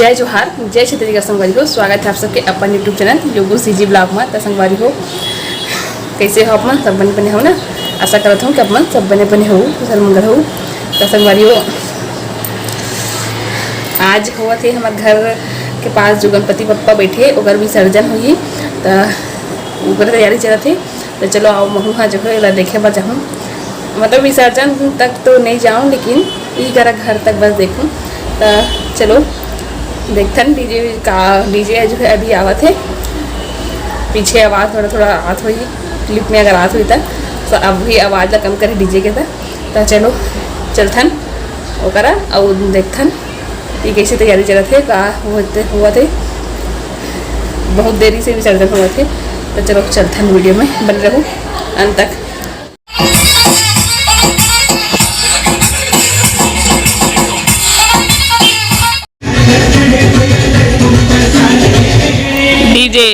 जय जोहार जय छत्तीसगढ़ संगवारी हो। स्वागत है आप सबके अपन यूट्यूब चैनल योगू सीजी ब्लॉग में। तो संगवारी हो कैसे हो आप मन सब बने बने हो ना। आशा करता हूँ कि आप मन सब बने बने हो कुशल मंगल हो। तो संगवारी हो आज हुआ थे हमारे घर के पास जो गणपति पप्पा बैठे ओकर विसर्जन हुई तो ओकर तैयारी चलत थे। तो चलो आओ महू हाँ जो है देखे बा जाऊँ, मतलब विसर्जन तक तो नहीं जाऊँ लेकिन ये करा घर तक बस देखूँ। तो चलो देखथन डीजे जो है अभी आवत है। पीछे आवाज़ थोड़ा थोड़ा आत हुई क्लिप में अगर आत हुई तो अब भी आवाज़ कम करे डीजे के। तो चलो चलथन ओकरा और देखथन ये कैसे तैयारी चलत है का हुआ थे। बहुत देरी से विसर्जन हुआ थे। तो चलो चलथन वीडियो में बन रहो अंत तक। डीजे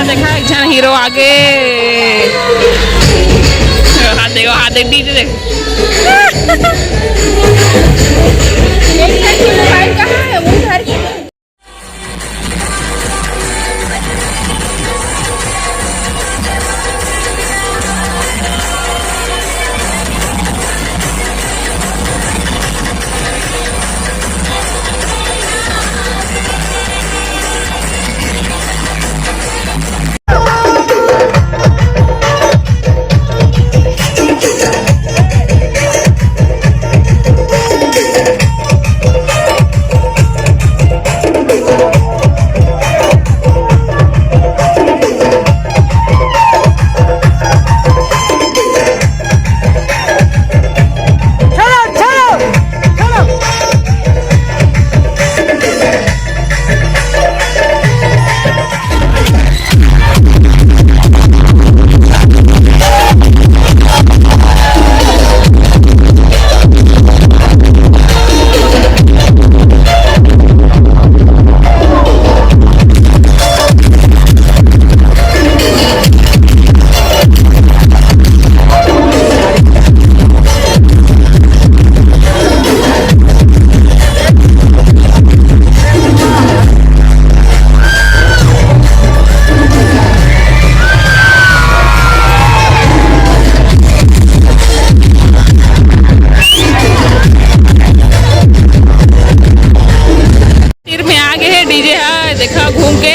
देखा एक जन हीरो आगे हाथ देख डीजे देख। मोबाइल कहाँ है वो घर की। देखा घूम के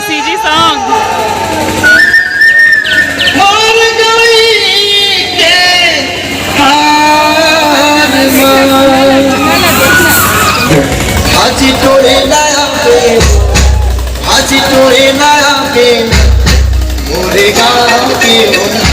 सीजी सॉन्ग हाजी टोले लाया के मोरे गाँव के राजा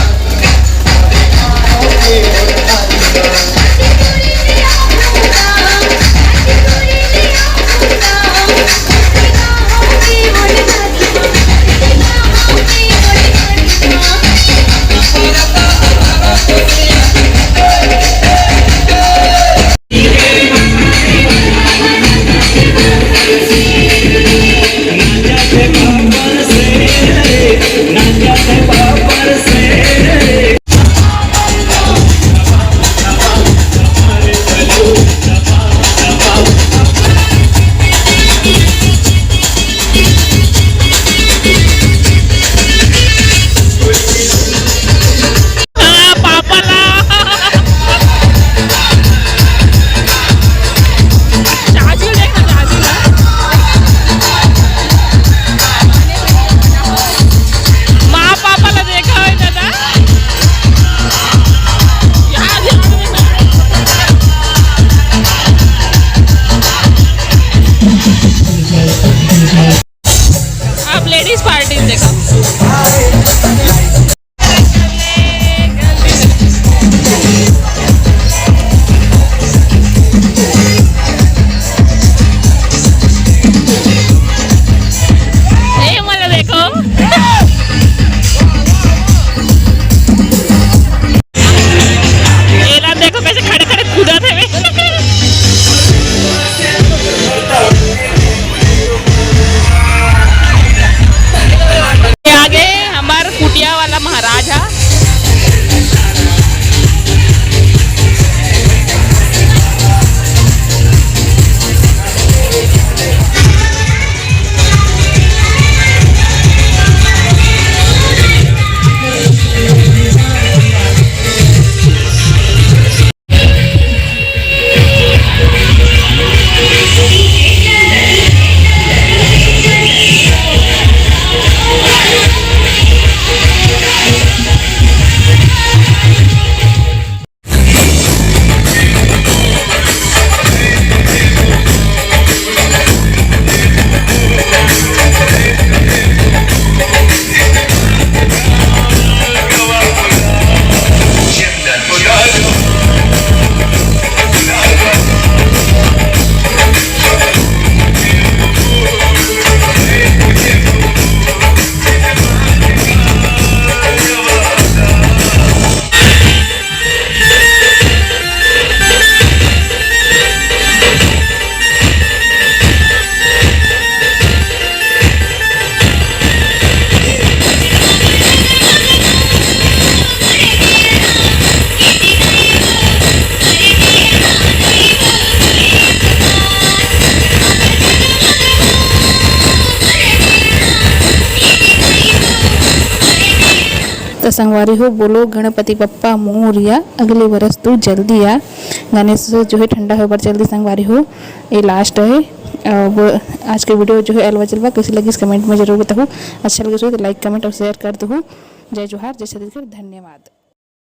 संगवारी हो बोलो गणपति बप्पा मोरिया, अगले बरस तू जल्दी आ। गणेश जो है ठंडा हो पर जल्दी संगवारी हो, ये लास्ट है। अब आज के वीडियो जो है अलवा जलवा कैसी लगी इस कमेंट में जरूर बताओ। अच्छा लगे तो लाइक कमेंट और शेयर कर दो। जय जोहार, जय छत्तीसगढ़, धन्यवाद।